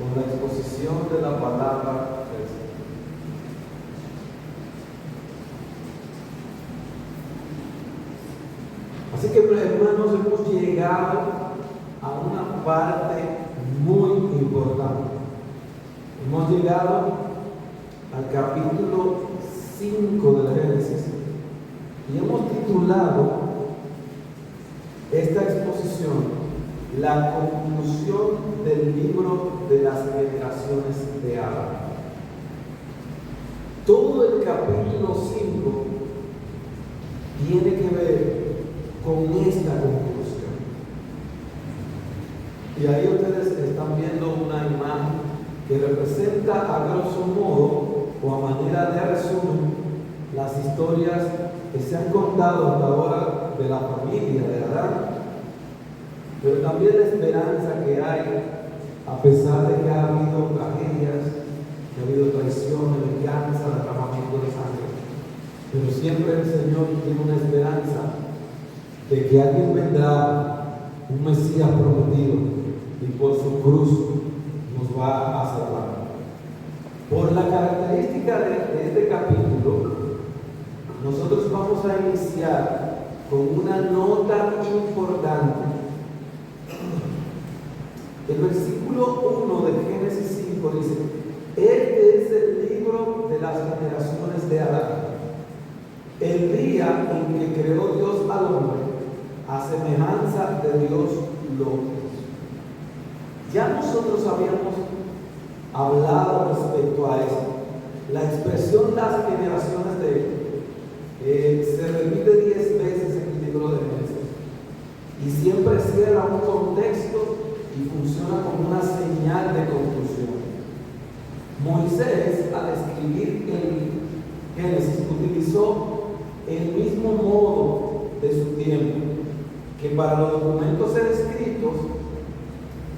con la exposición de la palabra del Señor. Así que, hermanos, hemos llegado a una parte muy importante. Hemos llegado al capítulo 5 de la Génesis y hemos titulado esta exposición La conclusión del libro de las generaciones de Adán. Todo el capítulo 5 tiene que ver con esta conclusión. Y ahí ustedes están viendo una imagen que representa a grosso modo o a manera de resumen las historias que se han contado hasta ahora de la familia de Adán, pero también la esperanza que hay a pesar de que ha habido tragedias, que ha habido traiciones, venganza, derramamiento de sangre. Pero siempre el Señor tiene una esperanza de que alguien vendrá, un Mesías prometido, y por su cruz nos va a salvar. Por la característica de este capítulo, nosotros vamos a iniciar con una nota importante. El versículo 1 de Génesis 5 dice: este es el libro de las generaciones de Adán, el día en que creó Dios al hombre, a semejanza de Dios lo hizo. Ya nosotros habíamos hablado respecto a eso. La expresión las generaciones de se repite 10 veces en el libro de Génesis y siempre cierra un contexto y funciona como una señal de conclusión. Moisés, al escribir el Génesis, utilizó el mismo modo de su tiempo, que para los documentos escritos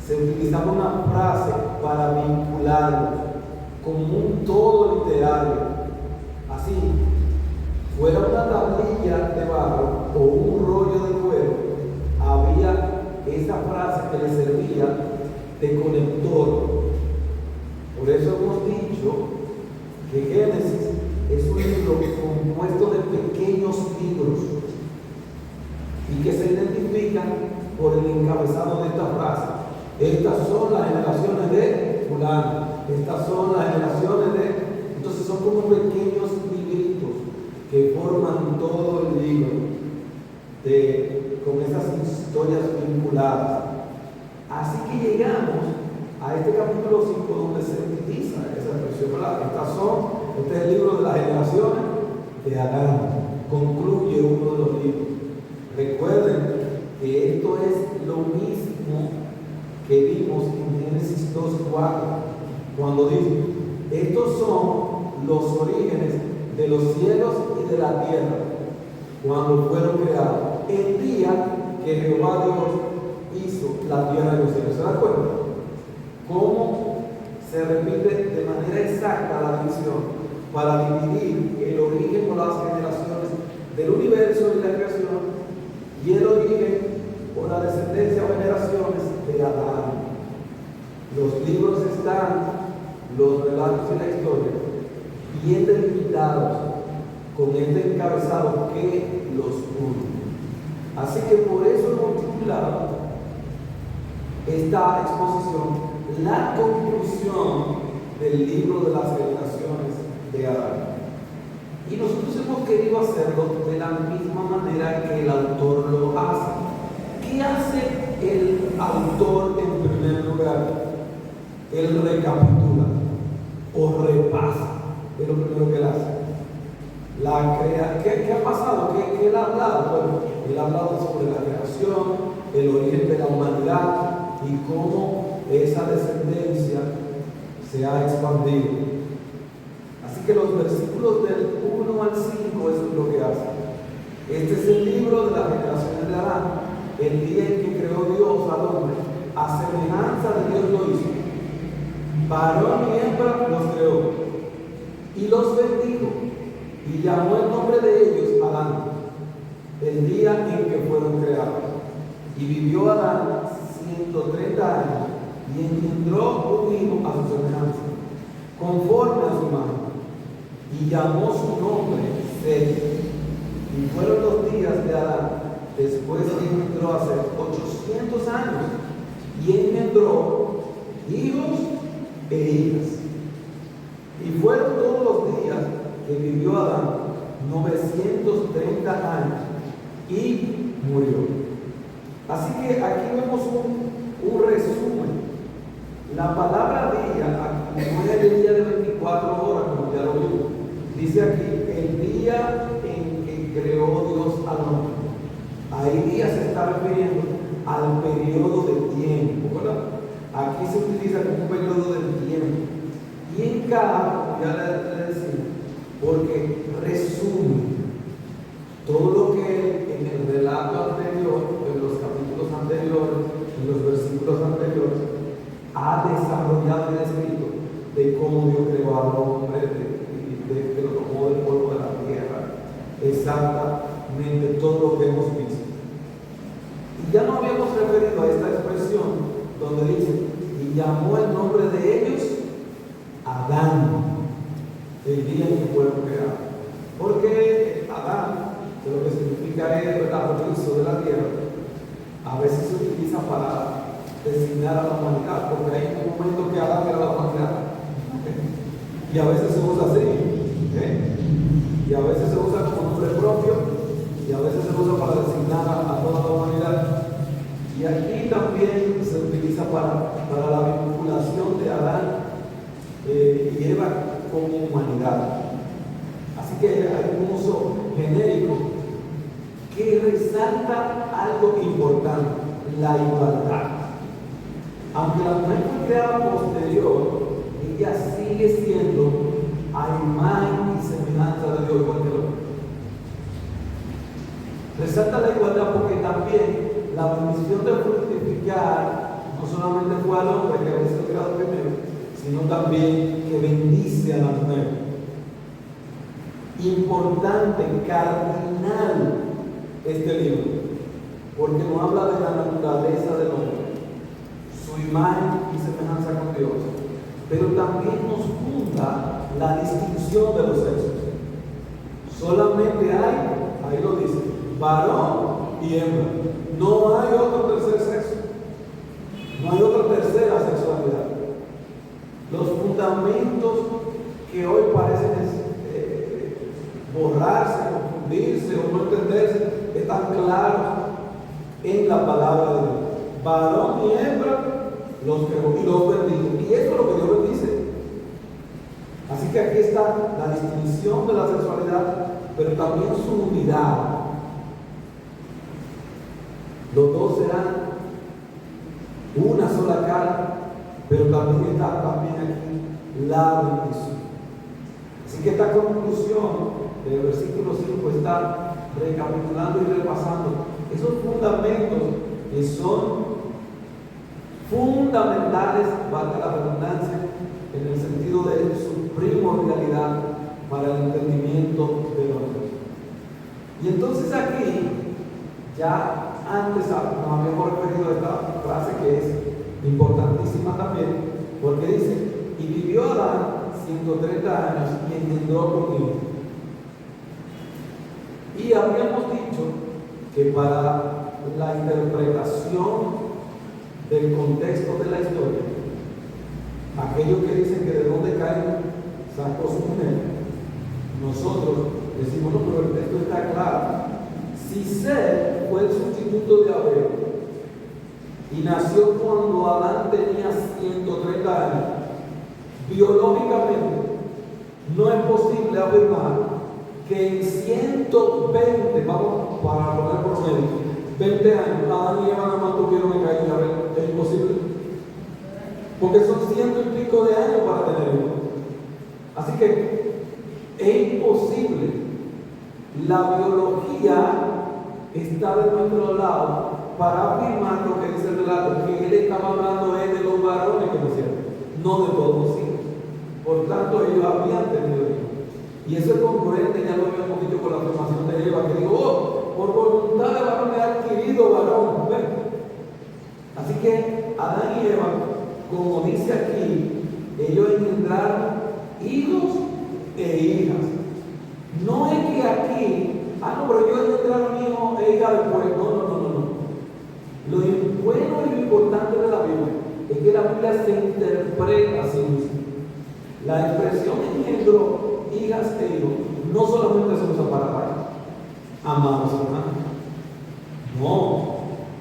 se utilizaba una frase para vincularlos como un todo literario. Así, fuera una tablilla de barro o un rollo de cuero, había esa frase que le servía de conector. Por eso hemos dicho que Génesis es un libro compuesto de pequeños libros y que se identifican por el encabezado de esta frase. Estas son las generaciones de fulano, estas son las generaciones de... Entonces son como pequeños libritos que forman todo el libro con esas historias vinculadas. Así que llegamos a este capítulo 5 donde se utiliza esa expresión, ¿verdad? Este es el libro de las generaciones de Adán. Concluye uno de los libros. Recuerden que esto es lo mismo que vimos en Génesis 2:4, cuando dice: estos son los orígenes de los cielos y de la tierra cuando fueron creados, el día que Jehová Dios hizo la tierra y los cielos. ¿Se dan cuenta? ¿Cómo se repite de manera exacta la división para dividir el origen o las generaciones del universo y la creación y el origen o la descendencia o generaciones de Adán? Los libros están, los relatos y la historia, bien delimitados con este encabezado que los une. Así que por eso hemos titulado esta exposición La conclusión del libro de las generaciones de Adán. Y nosotros hemos querido hacerlo de la misma manera que el autor lo hace. ¿Qué hace el autor en primer lugar? Él recapitula o repasa. Es lo primero que él hace. ¿Qué ha pasado? ¿Qué él ha hablado? Bueno, él ha hablado sobre la creación, el origen de la humanidad y cómo esa descendencia se ha expandido. Así que los versículos del 1 al 5 eso es lo que hace. Este es el libro de las generaciones de Adán, el día en que creó Dios al hombre, a semejanza de Dios lo hizo. Varón y hembra los creó y los bendijo y llamó el nombre de ellos Adán, el día en que fueron creados. Y vivió Adán 130 años y engendró un hijo conforme a su imagen, y llamó su nombre Seth. Y fueron los días de Adán, después que engendró hace 800 años, y engendró hijos e hijas. Y fueron todos los días que vivió Adán 930 años, y murió. Así que aquí vemos un resumen. La palabra día aquí no es el día de 24 horas, como ya lo vimos. Dice aquí, el día en que creó Dios al hombre. Ahí día se está refiriendo al periodo de tiempo, ¿verdad? Aquí se utiliza como un periodo de tiempo. Y encaja, como ya le decía, porque resume todo lo que en el relato anterior, en los capítulos anteriores, en los versículos anteriores, ha desarrollado el escrito de cómo Dios creó al hombre, de lo tomó del polvo de la tierra, exactamente todo lo que hemos visto. Y ya nos habíamos referido a esta expresión donde dice, y llamó el nombre de ellos Adán, el día en que fueron creados. Porque Adán, que lo que significa es el rodillo de la tierra, a veces se utiliza para designar a la humanidad, porque hay un momento que Adán era la humanidad, y a veces se usa así, y a veces se usa como nombre propio, y a veces se usa para designar a toda la humanidad. Y aquí también se utiliza para la vinculación de Adán y Eva como humanidad. Así que hay un uso genérico que resalta algo importante, la igualdad. Aunque la mujer fue creada posterior, ella sigue siendo a imagen y semejanza de Dios igual que el hombre. Resalta la igualdad porque también la bendición de fructificar no solamente fue al hombre que había sido creado primero, sino también que bendice a la mujer. Importante, cardinal este libro, porque nos habla de la naturaleza del hombre, su imagen y semejanza con Dios, pero también nos funda la distinción de los sexos. Solamente hay, ahí lo dice, varón y hembra. No hay otro tercer sexo, no hay otra tercera sexualidad. Los fundamentos que hoy parecen borrarse, confundirse o no entenderse, están claros en la palabra de Dios. Varón y hembra los creó y los bendijo. Y eso es lo que Dios bendice. Así que aquí está la distinción de la sexualidad, pero también su unidad. Los dos serán una sola carne, pero también está aquí la bendición. Así que esta conclusión del versículo 5 está recapitulando y repasando esos fundamentos que son fundamentales, valga la redundancia, en el sentido de su primordialidad para el entendimiento del hombre. Y entonces aquí, ya antes nos habíamos referido a esta frase que es importantísima también, porque dice, y vivió Adán 130 años y engendró con hijos. Y habíamos dicho que para la interpretación del contexto de la historia, aquellos que dicen que de dónde Caín sacó su mujer, nosotros decimos, no, pero el texto está claro. Si Seth fue el sustituto de Abel y nació cuando Adán tenía 130 años, biológicamente no es posible afirmar que en 120, vamos para poner por medio, 20 años, Adán y Eva nada más tuvieron que Caín y Abel. Es imposible, porque son 100 y pico de años para tener uno. Así que es imposible. La biología está de nuestro lado para afirmar lo que dice el relato, que él estaba hablando de los varones que nacieron, no de todos los hijos. Por tanto, ellos habían tenido hijos. Y eso es congruente, ya lo habíamos dicho con la afirmación de Eva, que dijo, por voluntad de varón he adquirido varón. ¿Ven? Así que Adán y Eva, como dice aquí, ellos engendraron hijos e hijas. No es que aquí, no, pero yo engendrar un hijo e hija después. No. Lo bueno y lo importante de la Biblia es que la Biblia se interpreta así mismo. La expresión engendro hijas e hijos no solamente se usa para padres, amados hermanos. No,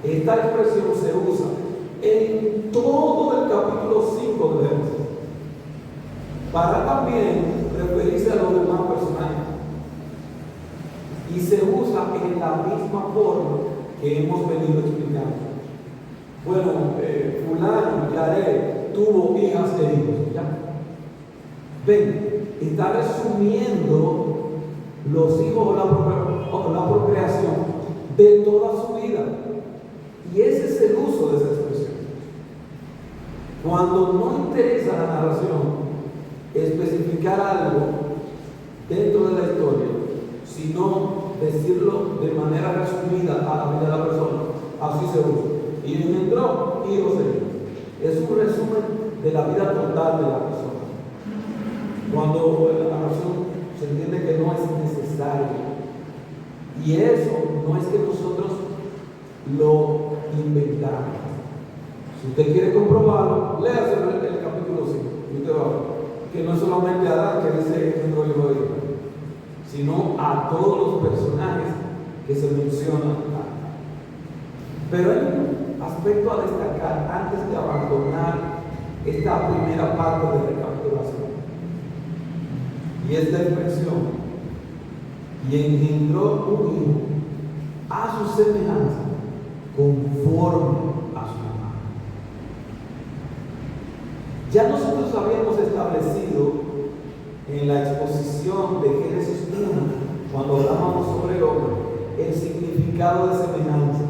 esta expresión se usa en todo el capítulo 5 de Génesis para también referirse a los demás personajes. Y se usa en la misma forma que hemos venido explicando. Bueno, fulano, Yared, tuvo hijas e hijos. ¿Ya? Ven, está resumiendo los hijos o la procreación de toda su vida. Y ese es el uso de esa expresión. Cuando no interesa la narración especificar algo dentro de la historia, sino decirlo de manera resumida a la vida de la persona, así se usa. Y engendró hijos e hijas. Es un resumen de la vida total de la persona. Cuando la narración se entiende que no es necesario. Y eso no es que nosotros lo inventamos. Si usted quiere comprobarlo, léase el capítulo 5 y usted va a ver que no es solamente a Adán que dice engendró hijo e hija, sino a todos los personajes que se mencionan. Pero hay un aspecto a destacar antes de abandonar esta primera parte de recapitulación, y es la expresión y engendró un hijo a su semejanza conforme a su imagen. Ya nosotros habíamos establecido en la exposición de Génesis 1, cuando hablábamos sobre el hombre, el significado de semejanza,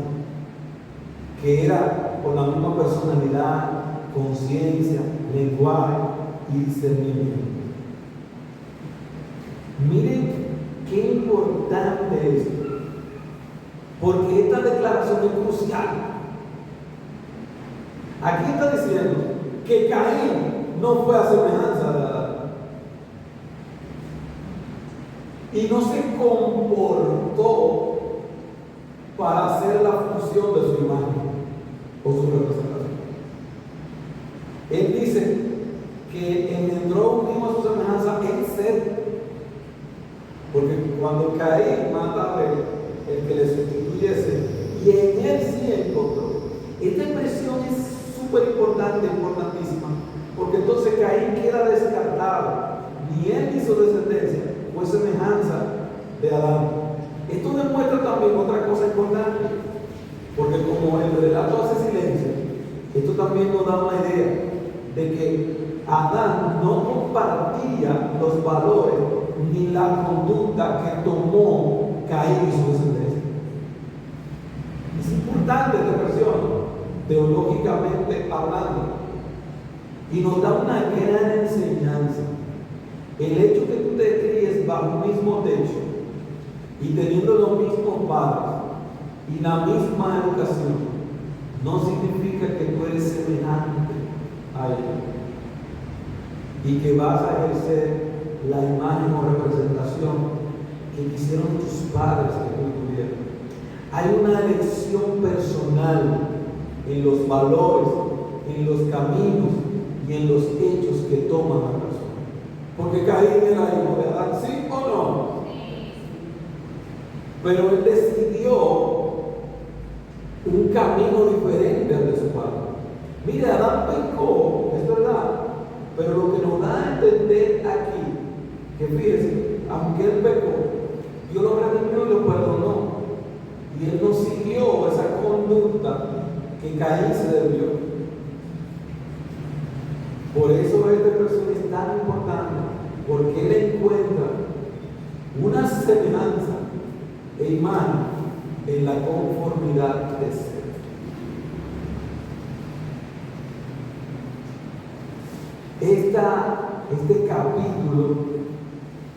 que era con la misma personalidad, conciencia, lenguaje y discernimiento. Miren qué importante es esto, porque esta declaración es crucial. Aquí está diciendo que Caín no fue a semejanza de Adán y no se comportó para hacer la función de su imagen o su representación. Él dice que engendró un hijo a su semejanza en ser, porque cuando Caín mata a Abel, el que le sustituyese, y en él sí encontró. Esta expresión es súper importante, importantísima, porque entonces Caín queda descartado. Ni él ni su descendencia fue semejanza de Adán. Esto demuestra también otra cosa importante, porque como el relato hace silencio, esto también nos da una idea de que Adán no compartía los valores ni la conducta que tomó Caín y su descendencia. Es importante esta expresión, teológicamente hablando, y nos da una gran enseñanza. El hecho que tú te críes bajo un mismo techo y teniendo los mismos padres y la misma educación no significa que tú eres semejante a ellos y que vas a ejercer la imagen o representación que quisieron tus padres que tú tuvieras. Hay una elección personal en los valores, en los caminos y en los hechos que toma la persona. Porque Caín era hijo de Adán, ¿sí o no? Pero él decidió un camino diferente al de su padre. Mire, Adán pecó, es verdad, pero lo que nos da a entender aquí, que fíjense, aunque él pecó, Dios lo redimió y lo perdonó. Y él no siguió esa conducta que Caín se debió. Por eso esta expresión es tan importante, porque él encuentra una semejanza e imagen en la conformidad de ser. Este capítulo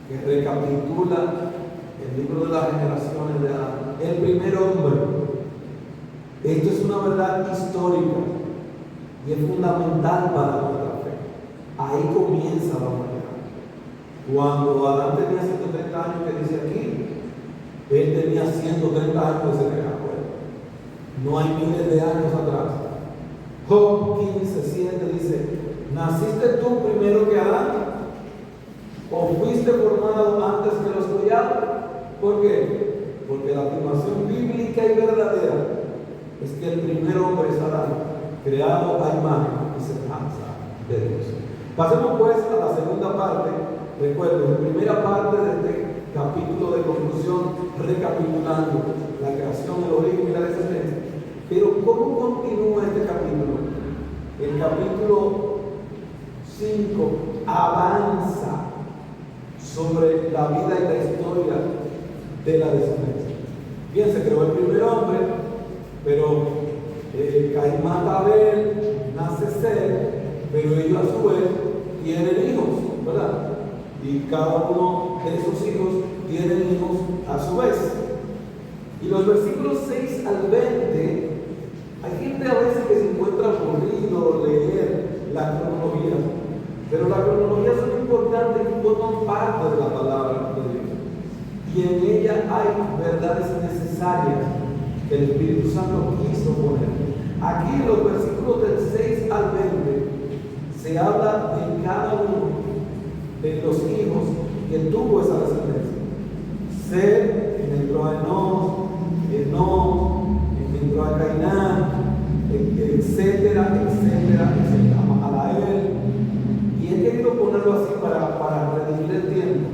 que recapitula el libro de las generaciones de Adán, el primer hombre, esto es una verdad histórica y es fundamental para nuestra fe. Ahí comienza la humanidad. Cuando Adán tenía 130 años, que dice aquí, él tenía 130 años de ser creado. No hay miles de años atrás. Job 15:7 dice: ¿naciste tú primero que Adán? ¿O fuiste formado antes que los collados? ¿Por qué? Porque la afirmación bíblica y verdadera es que el primer hombre es Adán, creado a imagen y semejanza de Dios. Pasemos pues a la segunda parte. Recuerden, la primera parte de este capítulo de conclusión, recapitulando la creación, el origen y la descendencia. Pero ¿cómo continúa este capítulo? El capítulo 5 avanza sobre la vida y la historia de la descendencia. Bien, se creó el primer hombre, pero Caín mata a Abel, nace Set, pero ellos a su vez tienen hijos, ¿verdad? Y cada uno de esos hijos tienen hijos a su vez. Y los versículos 6 al 20, hay gente a veces que se encuentra aburrido leer la cronología, pero la cronología es muy importante y forman parte de la palabra de Dios. Y en ella hay verdades necesarias que el Espíritu Santo quiso poner. Aquí en los versículos del 6 al 20 se habla de cada uno de los hijos que tuvo esa descendencia. Set engendró a Enoc engendró a Cainán, etcétera, etcétera, etcétera, a Mahalael. Y he querido ponerlo así para reducir el tiempo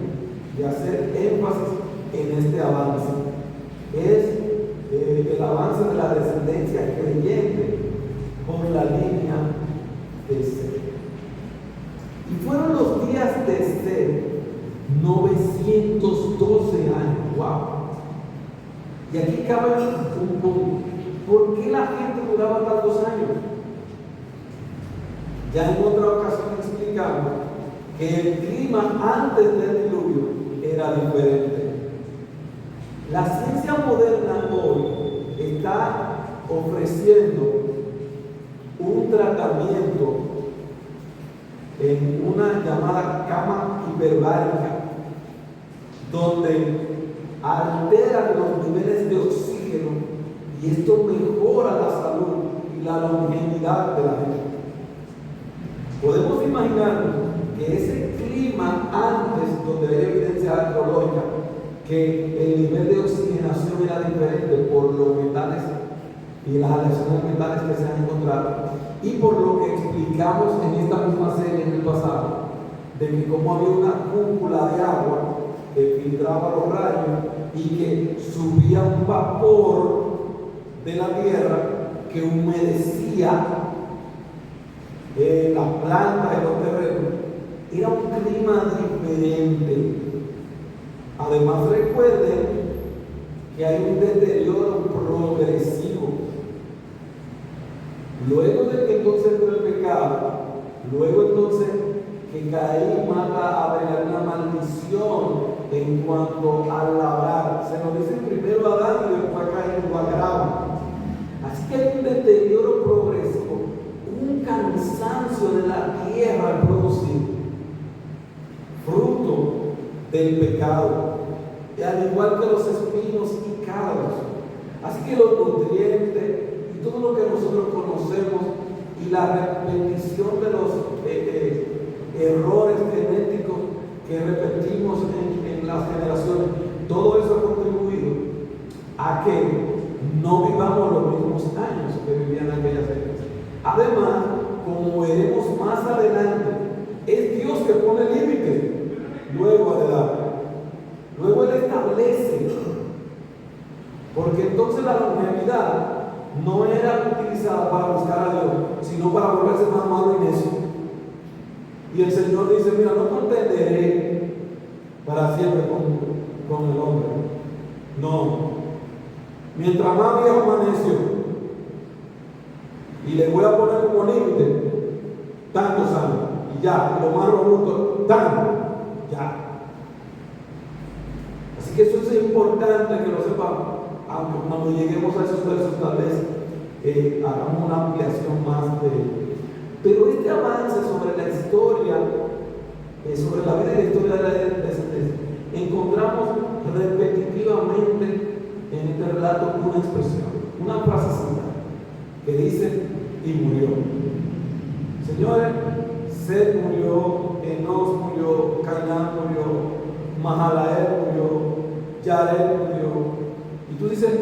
y hacer énfasis en este avance. Es el avance de la descendencia creyente por la línea de Set. Y fueron los días de Set 912 años. ¡Wow! Y aquí cabe un punto. ¿Por qué la gente duraba tantos años? Ya en otra ocasión explicamos que el clima antes del diluvio era diferente. La ciencia moderna hoy está ofreciendo un tratamiento en una llamada cama hiperbárica, donde alteran los niveles de oxígeno y esto mejora la salud y la longevidad de la gente. Podemos imaginarnos que ese clima antes, donde hay evidencia arqueológica que el nivel de oxigenación era diferente por los metales y las aleaciones metales que se han encontrado, y por lo que explicamos en esta misma serie en el pasado, de que como había una cúpula de agua que filtraba los rayos y que subía un vapor de la tierra que humedecía las plantas y los terrenos, era un clima diferente. Además, recuerden que hay un deterioro progresivo. Luego de que entonces entró el pecado, luego entonces que Caín mata a Abel, hay una maldición en cuanto al labrar. Se nos dice primero a Adán y después a Caín lo agrava. Así que hay un deterioro progresivo, un cansancio de la tierra al producir, fruto del pecado, y al igual que los espinos y cardos. Así que los nutrientes y todo lo que nosotros conocemos y la repetición de los errores genéticos que repetimos en las generaciones, todo eso ha contribuido a que no vivamos los mismos años que vivían aquellas épocas. Además, como veremos más adelante, es Dios que pone límites luego adelante. Luego Él establece, porque entonces la longevidad no era utilizada para buscar a Dios, sino para volverse más malo y necio. Y el Señor dice: mira, no contenderé para siempre con el hombre. No. Mientras más viejo, más necio. Y le voy a poner como límite tantos años. Y ya, y lo más robusto, tanto. Ya. Así que eso es importante que lo sepamos. Aunque cuando lleguemos a esos versos tal vez hagamos una ampliación más de ello. Pero este avance sobre la historia sobre la vida y la historia de la descendencia, encontramos repetitivamente en este relato una expresión, una frasecita que dice: y murió. Señores, Seth murió, Enos murió, Cainán murió, Mahalael murió, Yared murió. Y tú dices: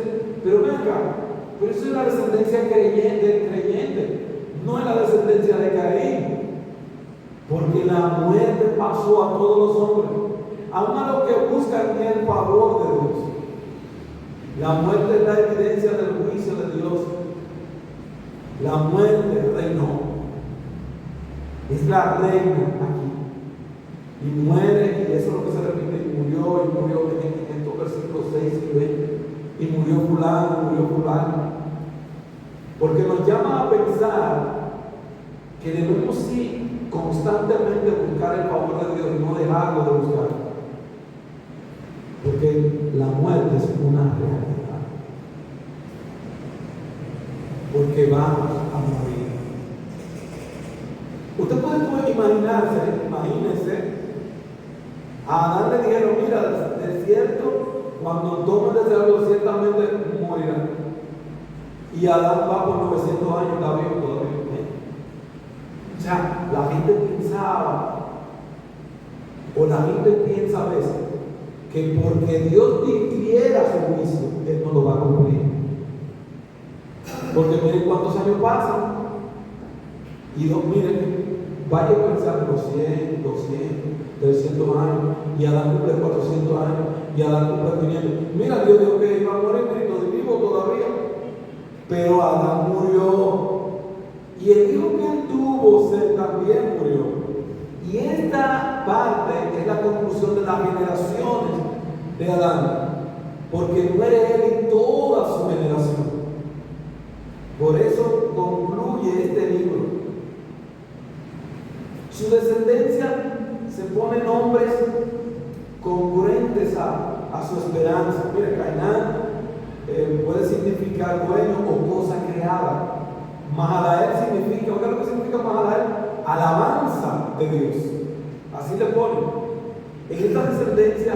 pero ven acá, pero eso es la descendencia creyente, no es la descendencia de Caín. Porque la muerte pasó a todos los hombres, aun a los que buscan el favor de Dios. La muerte es la evidencia del juicio de Dios. La muerte reinó. Es la reina aquí. Y muere, y eso es lo que se repite, y murió en estos versículos 6 y 20. Y murió fulano. Porque nos llama a pensar que debemos sí constantemente buscar el favor de Dios y no dejarlo de buscar. Porque la muerte es una realidad. Porque vamos a morir. Usted puede imagínese, a Adán le dijeron: mira, de cierto, cuando tomes de algo ciertamente morirá. Y Adán va por 900 años, está vivo todavía. O sea, la gente pensaba, o la gente piensa a veces, que porque Dios difiera su juicio, Él no lo va a cumplir. Porque miren cuántos años pasan, y miren, vaya a pensar los 100, 200, 300 años, y Adán cumple 400 años, y Adán cumple 500. Mira, Dios dijo que iba a morir, y vivo todavía, pero Adán murió. Y el hijo que él tuvo, Seth, también murió. Y esta parte es la conclusión de las generaciones de Adán, porque muere él y toda su generación. Por eso concluye este libro. Su descendencia se pone nombres congruentes a su esperanza. Mira, Cainán puede significar dueño o cosa creada. Mahalael significa, ¿qué es lo que significa Mahalael? Alabanza de Dios. Así le ponen. En esta descendencia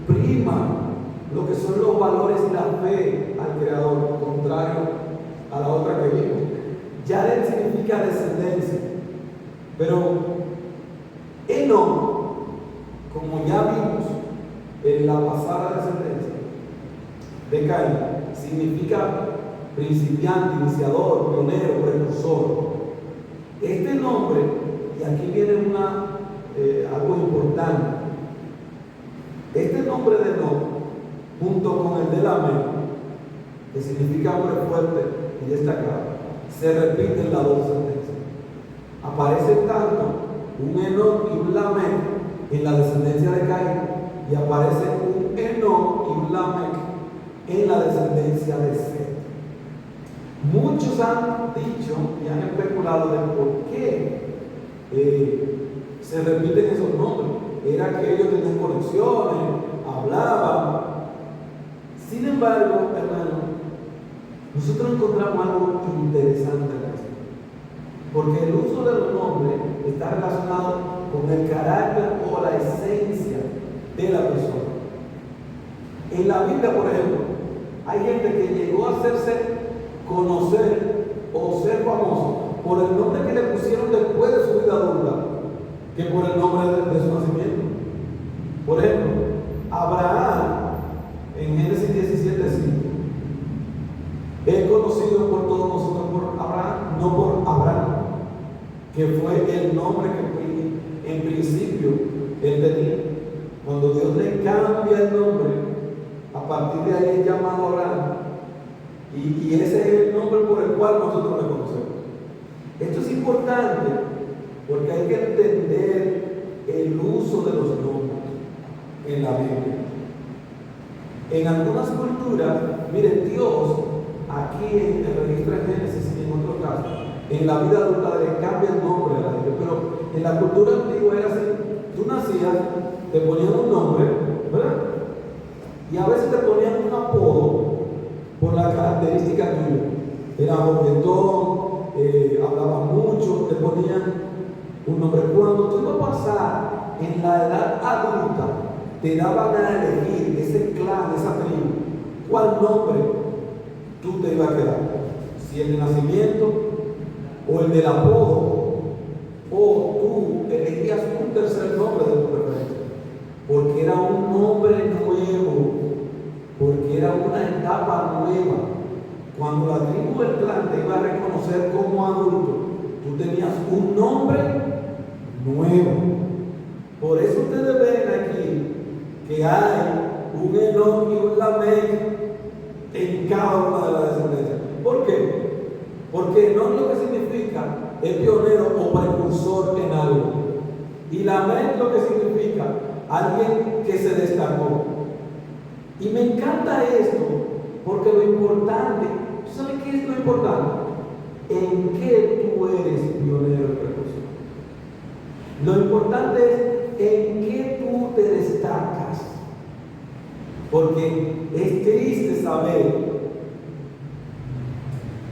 prima lo que son los valores y la fe al Creador, contrario a la otra que vimos. Yared significa descendencia. Pero Enoc, como ya vimos en la pasada descendencia de Caín, significa principiante, iniciador, pionero, precursor. Este nombre, y aquí viene algo importante, este nombre de Enoc, junto con el de Lamec, que significa hombre fuerte y destacado, se repiten las dos descendencias. Aparece tanto un Enoc y un Lamec en la descendencia de Caín, y aparece un Enoc y un Lamec en la descendencia de Seth. Muchos han dicho y han especulado de por qué se repiten esos nombres. Era que ellos tenían conexiones, hablaban. Sin embargo, hermano, nosotros encontramos algo interesante en esto. Porque el uso de los nombres está relacionado con el carácter o la esencia de la persona. En la Biblia, por ejemplo, hay gente que llegó a hacerse conocer o ser famoso por el nombre que le pusieron después de su vida adulta que por el nombre de su nacimiento. Por ejemplo, Abraham en Génesis 17:5 es conocido por todos nosotros por Abraham, no por Abraham, que fue el nombre que en principio él tenía. Cuando Dios le cambia el nombre, a partir de ahí es llamado Abraham. Y ese es el nombre por el cual nosotros le conocemos. Esto es importante porque hay que entender el uso de los nombres en la Biblia. En algunas culturas, miren, Dios, aquí en el registro de Génesis y en otros casos, en la vida adulta le cambia el nombre a la gente, pero en la cultura antigua era así: tú nacías, te ponían un nombre, ¿verdad? Y a veces te ponían un apodo por la característica tuya. Era boquetón, hablaba mucho, te ponían un nombre. Cuando tú ibas a pasar en la edad adulta, te daban a elegir ese clan, esa tribu, cuál nombre tú te ibas a quedar. Si el de nacimiento o el del apodo, o tú elegías un tercer nombre de tu preferencia, porque era un nombre nuevo, porque era una etapa nueva. Cuando la tribu del clan te iba a reconocer como adulto, tú tenías un nombre nuevo. Por eso ustedes ven aquí que hay un Enoc y un Lamec en cada una de las descendencias. ¿Por qué? Porque Enoc lo que significa es pionero o precursor en algo. Y Lamec lo que significa alguien que se destacó. Y me encanta esto porque lo importante, ¿sabes qué es lo importante? En qué tú eres pionero y precursor. Lo importante es en qué tú te destacas. Porque es triste saber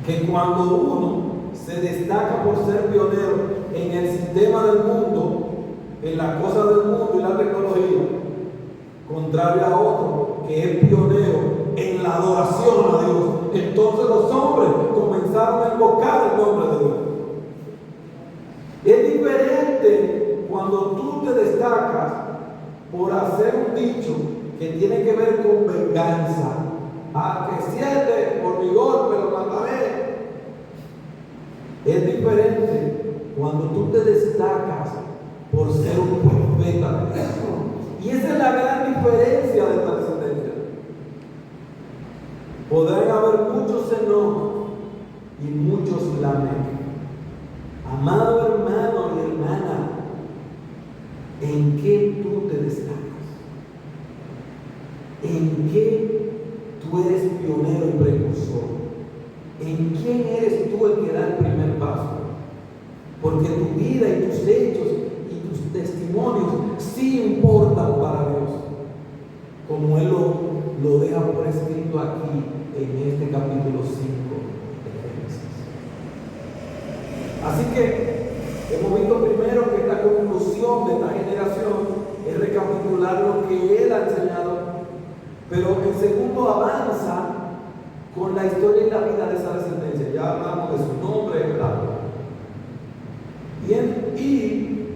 que cuando uno se destaca por ser pionero en el sistema del mundo, en las cosas del mundo y la tecnología, contrario a otro que es pionero en la adoración a Dios, entonces los hombres comenzaron a invocar el nombre de Dios. Es diferente cuando tú te destacas por hacer un dicho que tiene que ver con venganza. A que 7 por mi golpe lo mataré. Es diferente cuando tú te destacas por ser un profeta de Dios. Y esa es la gran diferencia de esta descendencia. Podrán haber muchos Enoc y muchos Lamec. Amado hermano y hermana, ¿en qué tú te destacas? ¿En qué tú eres pionero y precursor? ¿En quién eres tú el que da el primer paso? Porque tu vida y tus hechos y tus testimonios sí importan para Dios, como Él lo deja por escrito aquí en este capítulo 5 de Génesis. Así que hemos visto primero que esta conclusión de esta generación es recapitular lo que Él ha enseñado, pero en segundo avanza con la historia y la vida de esa descendencia. Ya hablamos de su nombre, ¿verdad? Bien, y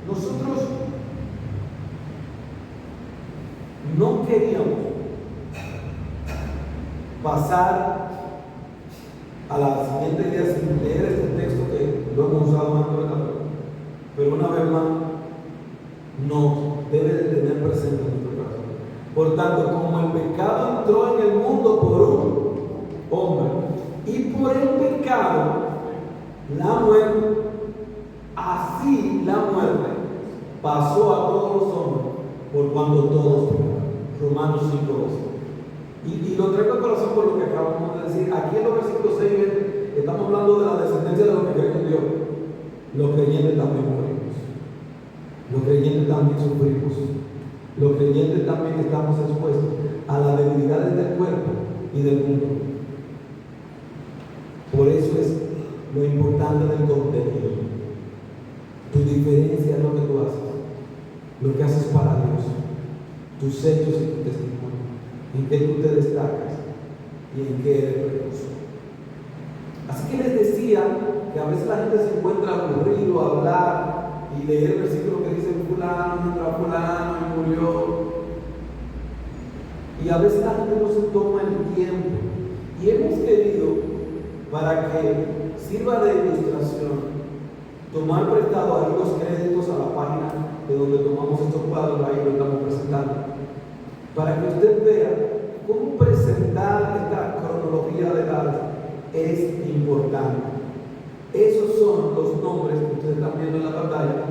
nosotros no queríamos pasar a la siguiente idea sin leer este texto que lo hemos usado antes, ¿verdad? Pero una vez más nos debe de tener presente en nuestro corazón. Por tanto, como el pecado entró en el mundo por un hombre, y por el pecado la muerte, así la muerte pasó a todos los hombres, por cuanto todos pecaron. Romanos 5:12. Y lo traigo al corazón por lo que acabamos de decir. Aquí en los versículos 6 y 20 estamos hablando de la descendencia de los que creen en Dios. Los creyentes también morimos. Los creyentes también sufrimos. Los creyentes también estamos expuestos a las debilidades del cuerpo y del mundo. Por eso es lo importante del contenido. Tu diferencia es lo que tú haces, lo que haces para Dios, tus hechos y tu testimonio, en qué tú te destacas y en qué eres precursor. Así que les decía que a veces la gente se encuentra aburrido a hablar y leer el versículo que dice fulano entró a fulano y murió. Y a veces la gente no se toma el tiempo. Y hemos querido, para que sirva de ilustración, tomar prestado ahí los créditos a la página de donde tomamos estos cuadros, ahí lo estamos presentando, para que usted vea cómo presentar esta cronología de edades es importante. Esos son los nombres que ustedes están viendo en la pantalla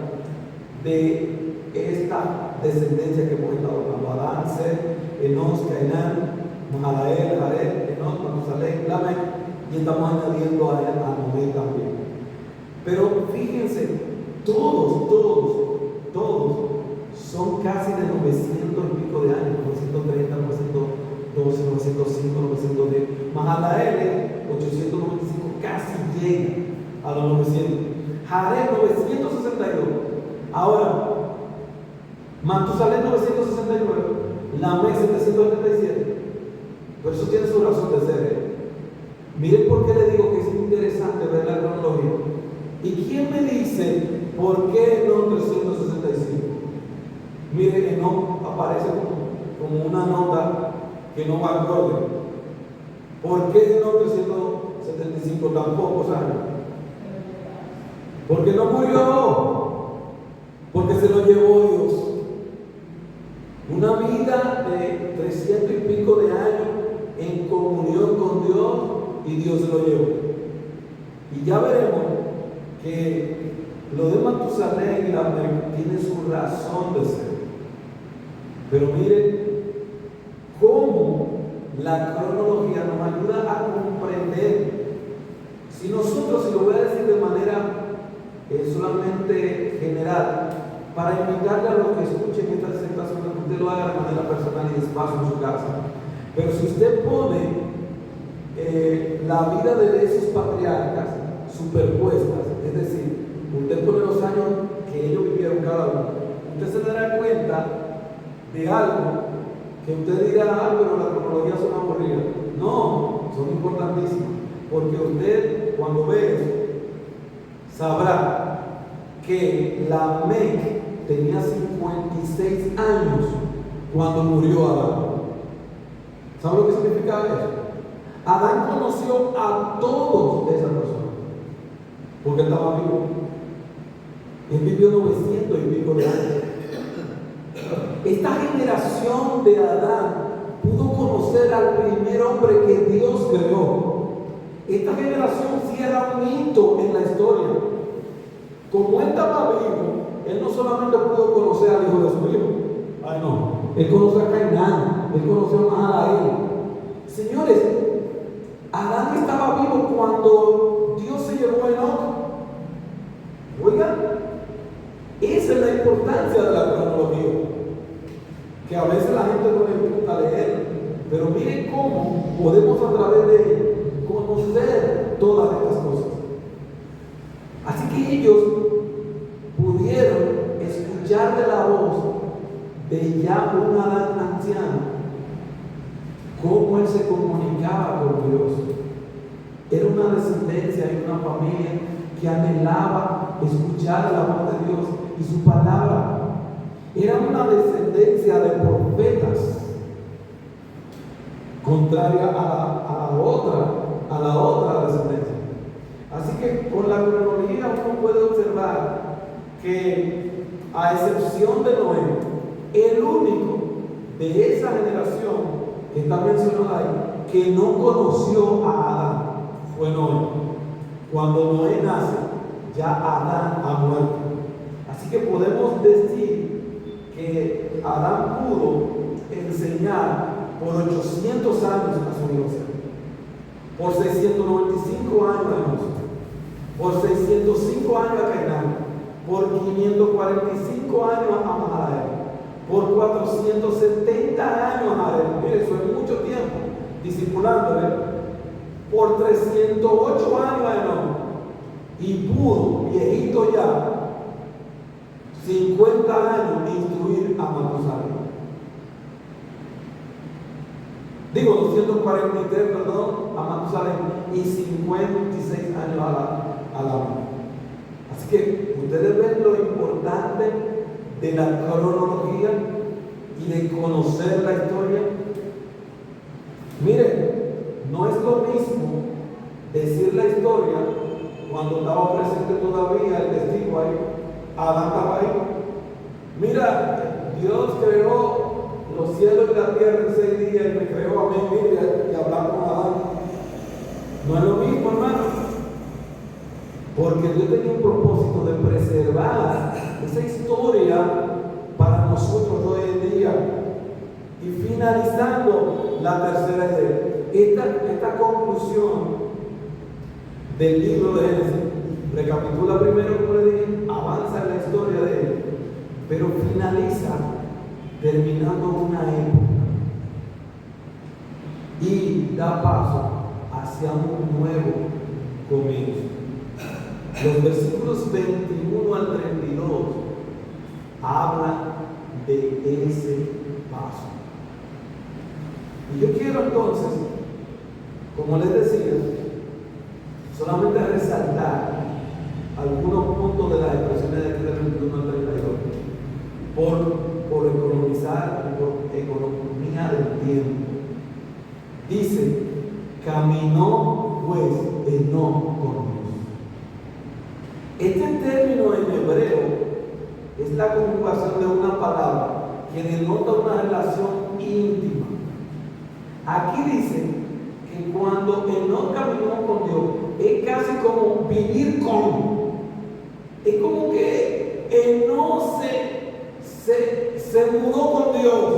de esta descendencia que hemos estado hablando: Adán, Set, Enos, Cainán, Mahalael, Jared, Enoc, Matusalén, Lamec, y estamos añadiendo a Noé también. Pero fíjense, todos son casi de 900 y pico de años, 930, 912, 905, 910. Mahalael, 895, casi llega a los 900. Jared, 962. Matusalén 969, Lamec 777. Pero eso tiene su razón de ser. Miren por qué le digo que es interesante ver la cronología. ¿Y quién me dice por qué Enoc 365? Miren, Enoc aparece como una nota que no va acorde. ¿Por qué Enoc 375 tan pocos años? Porque no murió, porque se lo llevó Dios. Una vida de 300 y pico de años en comunión con Dios y Dios se lo llevó. Y ya veremos que lo de Matusalén y Lamec tiene su razón de ser. Pero miren cómo la cronología nos ayuda a comprender. Si nosotros, si lo voy a decir de manera solamente general, para invitarle a los que escuchen esta disertación, que usted lo haga de manera personal y despacio en su casa. Pero si usted pone la vida de esos patriarcas superpuestas, es decir, usted pone los años que ellos vivieron cada uno, usted se dará cuenta de algo que usted dirá, pero la cronología son aburridas. No, son importantísimas, porque usted cuando ve eso, sabrá que Lamec tenía 56 años cuando murió Adán. ¿Sabe lo que significa eso? Adán conoció a todos de esa persona, porque él estaba vivo. Él vivió 900 y pico de años. Esta generación de Adán pudo conocer al primer hombre que Dios creó. Esta generación cierra un hito en la historia. Como él estaba vivo, él no solamente pudo conocer al hijo de su hijo. Ay, no. Él conoció a Cainán, él conoció a Mahalael. Señores, Adán estaba vivo cuando Dios se llevó a Enoc. Oigan, esa es la importancia de la cronología, que a veces la gente no le gusta leer, pero miren cómo podemos a través de él conocer todas estas cosas. Así que ellos pudieron escuchar de la voz de ya un Adán anciano, cómo él se comunicaba con Dios. Era una descendencia y una familia que anhelaba escuchar la voz de Dios y su palabra. Era una descendencia de profetas, contraria a la otra descendencia. Así que con la cronología uno puede observar que, a excepción de Noé, el único de esa generación que está mencionado ahí que no conoció a Adán fue Noé. Cuando Noé nace, ya Adán ha muerto. Así que podemos decir que Adán pudo enseñar por 800 años a su iglesia, por 695 años a Enoc, por 605 años a Cainán, por 545 años a Mahalael, por 470 años a Abel. Mire, eso es mucho tiempo discipulándole, por 308 años a Enoc, y pudo, viejito ya, 50 años instruir a Matusalén. Digo 243, perdón, a Matusalén, y 56 años a la mujer. Así que ustedes ven lo importante de la cronología y de conocer la historia. Miren, no es lo mismo decir la historia cuando estaba presente todavía el testigo ahí. Adán estaba ahí. Mira, Dios creó los cielos y la tierra en 6 días y me creó a mí, mira, y hablar con Adán. No es lo mismo, hermano. Porque Dios tenía un propósito de preservar esa historia para nosotros hoy en día. Y finalizando la tercera idea, esta conclusión del libro de Génesis recapitula primero, como le dije, avanza en la historia de él, pero finaliza terminando una época y da paso hacia un nuevo comienzo. Los versículos 21 al 32 hablan de ese paso. Y yo quiero entonces, como les decía, solamente resaltar algunos puntos de las expresiones de aquí del 21 al 32 por economizar, por economía del tiempo. Dice, caminó pues Enoc con Dios. Este término en hebreo es la conjugación de una palabra que denota una relación íntima. Aquí dice que cuando Enoc caminó con Dios, es casi como vivir con. Es como que Enoc se mudó con Dios,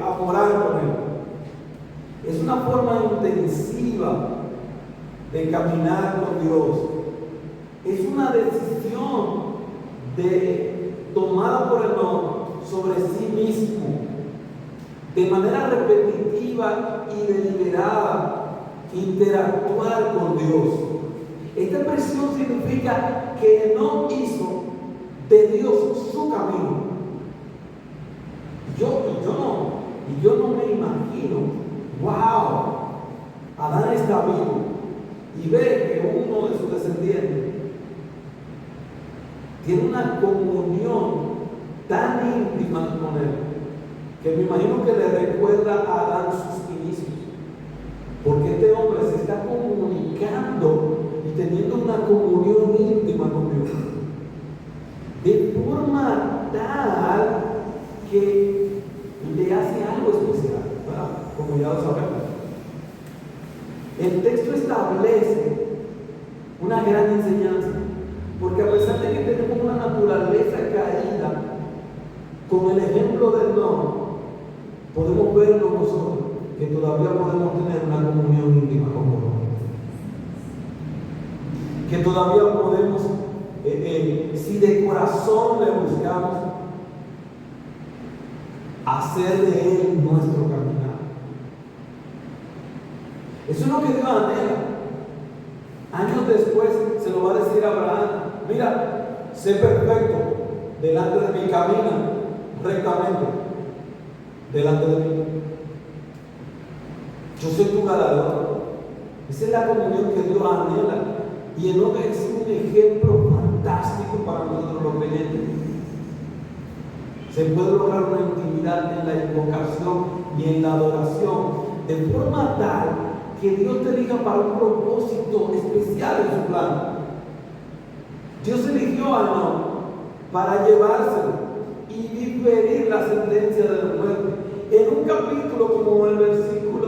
a morar con Él. Es una forma intensiva de caminar con Dios. Es una decisión tomada por Enoc sobre sí mismo, de manera repetitiva y deliberada, interactuar con Dios. Esta expresión significa que Enoc hizo de Dios su camino. Yo no me imagino, wow, Adán está vivo y ve que uno de sus descendientes tiene una comunión tan íntima con él, que me imagino que le recuerda a Adán sus inicios, porque este hombre se está comunicando y teniendo una comunión íntima con Dios, de forma tal que le hace algo especial, ¿verdad? Como ya lo sabemos. El texto establece una gran enseñanza, porque a pesar de que tenemos una naturaleza caída, como el ejemplo del Enoc, podemos verlo nosotros, que todavía podemos tener una comunión íntima con Dios, que todavía podemos, si de corazón le buscamos, hacer de Él nuestro caminar. Eso es lo que Dios anhela. Años después se lo va a decir a Abraham: mira, sé perfecto delante de mí, camina rectamente delante de mí. Yo soy tu galardón. Esa es la comunión que Dios anhela. Y Enoc es un ejemplo fantástico para nosotros los creyentes. Se puede lograr una intimidad en la invocación y en la adoración, de forma tal que Dios te elija para un propósito especial en su plan. Dios eligió a Enoc para llevárselo y diferir la sentencia de la muerte. En un capítulo como el versículo,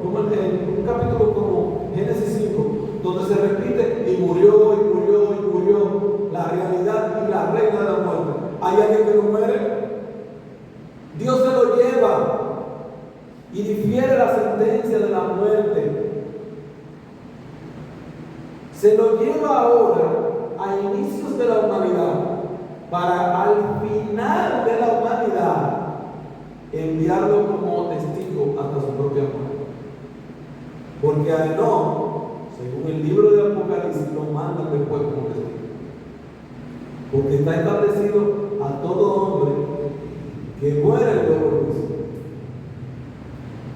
en un capítulo como Génesis 5, donde se repite y murió la realidad y la reina de la muerte. ¿Hay alguien que no muere? Dios se lo lleva y difiere la sentencia de la muerte. Se lo lleva ahora a inicios de la humanidad, para al final de la humanidad enviarlo como testigo hasta su propia muerte. Porque a Enoc, según el libro de Apocalipsis, lo mandan después como testigo. Porque está establecido a todo hombre que muera el pueblo de Cristo.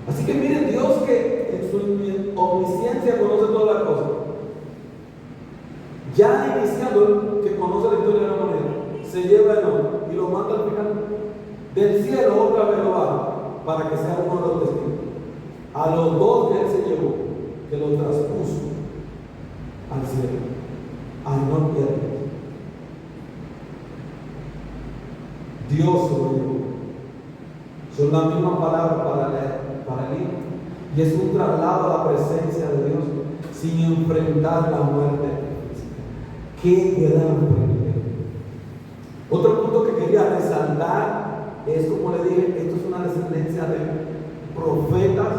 Así que miren, Dios, que en su omnisciencia conoce todas las cosas, ya iniciando, que conoce la historia de la humanidad, se lleva a Enoc y lo manda al final del cielo, otra vez lo baja para que sea uno de los testigos. A los dos que él se llevó, que lo traspuso al cielo, a Enoc y a Dios. Dios se lo llevó. Son las mismas palabras para el Hijo, y es un traslado a la presencia de Dios sin enfrentar la muerte. ¡Qué gran privilegio! Otro punto que quería resaltar es, como le dije, esto es una descendencia de profetas.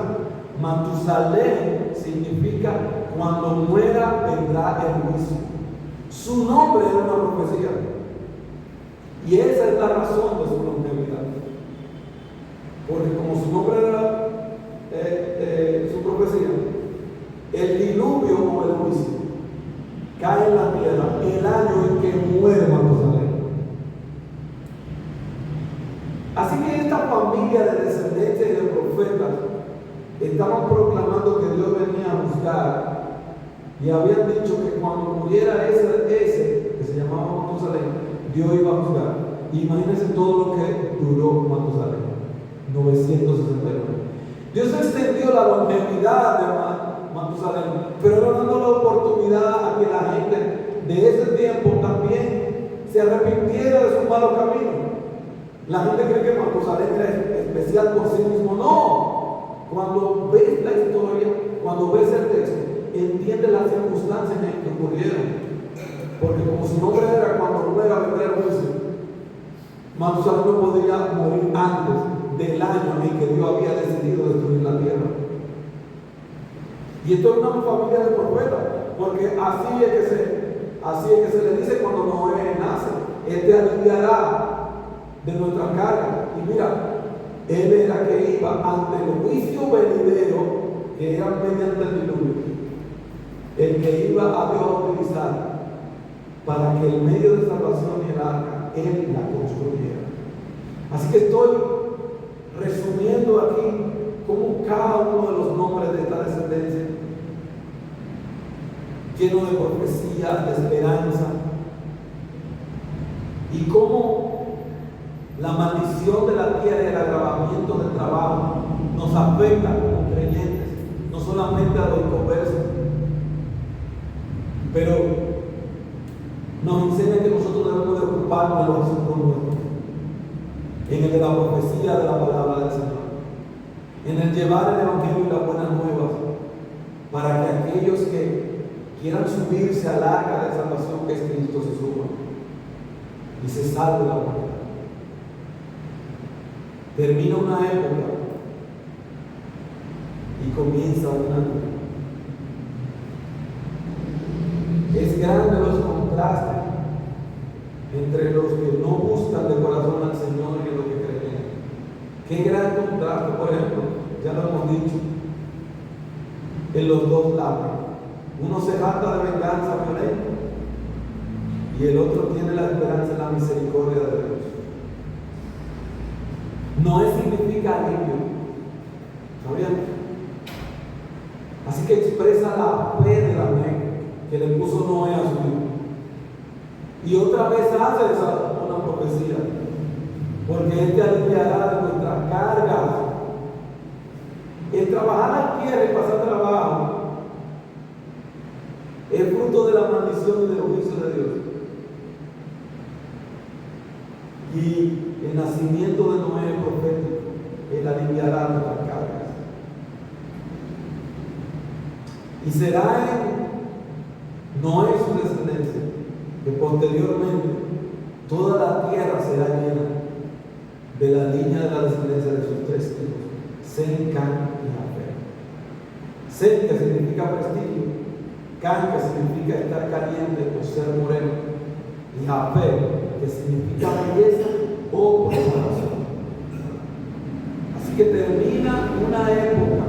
Matusalén significa cuando muera vendrá el juicio. Su nombre era una profecía, y esa es la razón de su longevidad, porque como su nombre era su profecía, el diluvio o el juicio cae en la tierra el año en que muere Matusalén. Así que esta familia de descendencia y de profetas estaban proclamando que Dios venía a juzgar y habían dicho que cuando muriera ese que se llamaba Matusalén, Dios iba a juzgar. Imagínense todo lo que duró Matusalén, 969. Dios extendió la longevidad de Matusalén, pero era dando la oportunidad a que la gente de ese tiempo también se arrepintiera de sus malos caminos. La gente cree que Matusalén era especial por sí mismo. No. Cuando ves la historia, cuando ves el texto, entiendes las circunstancias en que ocurrieron. Porque como su nombre era cuando muera vendrá el juicio, Matusalén no podía morir antes del año en que Dios había decidido destruir la tierra. Y esto es una familia de profetas, porque así es que se le dice cuando Noé nace: Él te aliviará de nuestra carga. Y mira, él era que iba ante el juicio venidero, que era mediante el diluvio, el que iba a Dios a utilizar para que el medio de salvación y el arca él la construyera. Así que estoy resumiendo aquí cómo cada uno de los nombres de esta descendencia, lleno de profecía, de esperanza, y cómo la maldición de la tierra y el agravamiento del trabajo nos afecta como creyentes, no solamente a los inconversos, pero nos enseña que nosotros debemos de ocuparnos de los asuntos nuestros, en el de la profecía de la palabra del Señor, en el llevar el evangelio y las buenas nuevas, para que aquellos que quieran subirse al arca de salvación que es Cristo se suban y se salve la humanidad. Termina una época y comienza una nueva. Es grande los contrastes entre los que no buscan de corazón al Señor y los que creen. Qué gran contraste, por ejemplo, ya lo hemos dicho, en los dos lados. Uno se jacta de venganza violenta y el otro tiene la esperanza en la misericordia de Dios. Noé significa alivio, ¿sabían? Así que expresa la fe de la fe que le puso Noé a su hijo. Y otra vez hace una profecía, porque Él te aliviará de nuestras cargas. El trabajar al tierra y pasar trabajo es fruto de la maldición y del juicio de Dios. Y el nacimiento de Noé es profético. Él aliviará nuestras cargas. Y será en Noé y su descendencia que posteriormente toda la tierra será llena de la línea de la descendencia de sus tres hijos, Sem, Cam y Jafet. Sem, que significa prestigio; Cam, que significa estar caliente o ser moreno; y Jafet, que significa belleza o preparación. Así que termina una época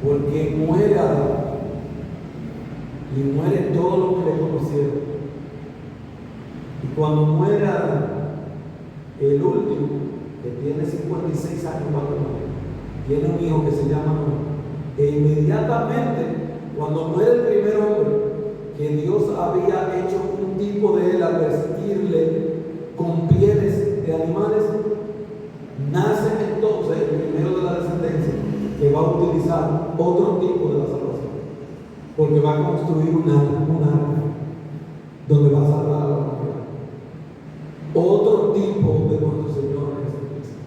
porque muere Adán y muere todo lo que le conocieron. Y cuando muere Adán, el último, que tiene 56 años cuando muere, tiene un hijo que se llama Noé. E inmediatamente, cuando muere el primer hombre, que Dios había hecho un tipo de él al vestirle con pieles de animales, nace entonces el primero de la descendencia que va a utilizar otro tipo de la salvación, porque va a construir un arca donde va a salvar a la humanidad. Otro tipo de nuestro Señor Jesucristo.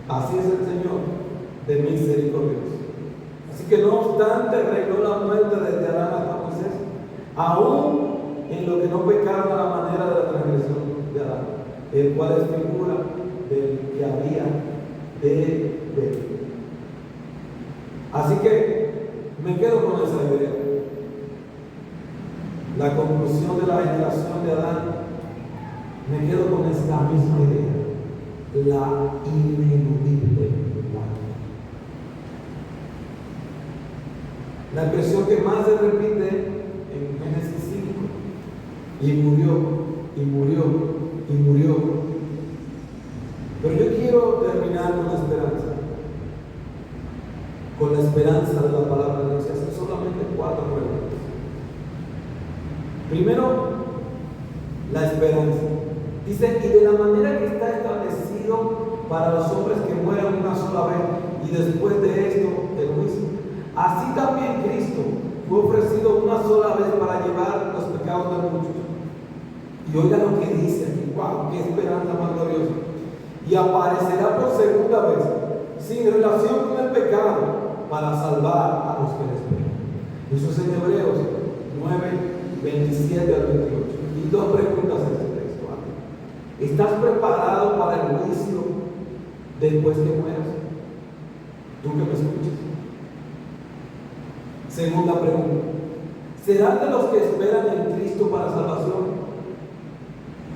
Así es el Señor de misericordia. Así que no obstante reinó la muerte desde Adán hasta Moisés, aún en lo que no pecaron a la manera de la transgresión de Adán, el cual es figura del que había de venir. Así que me quedo con esa idea. La conclusión de la generación de Adán, me quedo con esta misma idea: la ineludible muerte. La expresión que más se repite en Génesis 5: y murió, y murió, y murió. Pero yo quiero terminar con la esperanza. Con la esperanza de la palabra de Dios. Y hacer solamente 4 preguntas. Primero, la esperanza. Dice, y de la manera que está establecido para los hombres que mueran una sola vez y después de esto el juicio. Así también Cristo fue ofrecido una sola vez para llevar los pecados de muchos. Y oiga lo que dice aquí, wow, qué esperanza más gloriosa. Y aparecerá por segunda vez, sin relación con el pecado, para salvar a los que le esperan. Eso es en Hebreos 9, 27 al 28. Y 2 preguntas en este texto. ¿Estás preparado para el juicio después que mueras? ¿Tú que me escuchas? Segunda pregunta. ¿Serán de los que esperan en Cristo para salvación?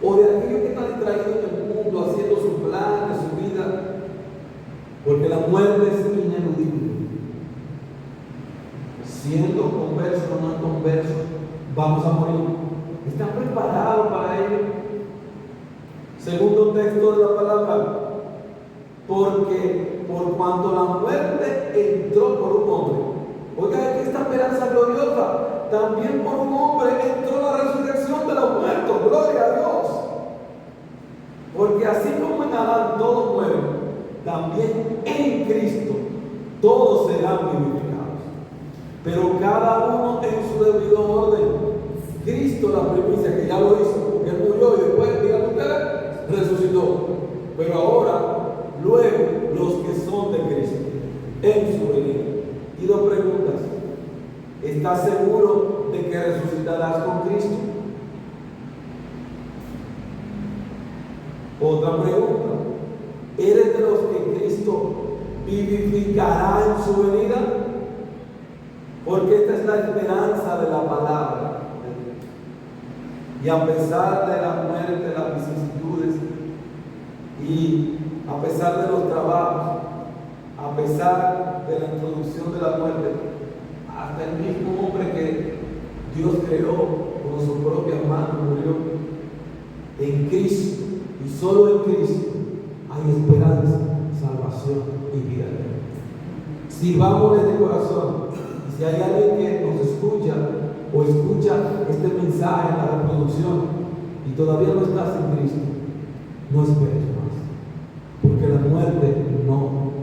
¿O de aquellos que están distraídos en el mundo haciendo su plan de su vida? Porque la muerte es ineludible. Siendo conversos o no conversos, vamos a morir. ¿Están preparados para ello? Segundo texto de la palabra. Porque por cuanto la muerte entró por un hombre, oiga, aquí esta esperanza gloriosa, también por un hombre entró la resurrección de los muertos. Gloria a Dios. Porque así como en Adán todos mueren, también en Cristo todos serán vivificados. Pero cada uno en su debido orden. Cristo la primicia, que ya lo hizo, porque Él murió y después, digan ustedes, resucitó. Pero ahora, luego, los que son de Cristo, en su venida. Y 2 preguntas. ¿Estás seguro de que resucitarás con Cristo? Otra pregunta. ¿Eres de los que Cristo vivificará en su venida? Porque esta es la esperanza de la palabra. Y a pesar de la muerte, las vicisitudes, y a pesar de los trabajos, a pesar de la introducción de la muerte, hasta el mismo hombre que Dios creó con sus propias manos murió. En Cristo y solo en Cristo hay esperanza, salvación y vida eterna. Sirvámosle de corazón. Y si hay alguien que nos escucha o escucha este mensaje en la reproducción y todavía no estás en Cristo, no esperes más, porque la muerte no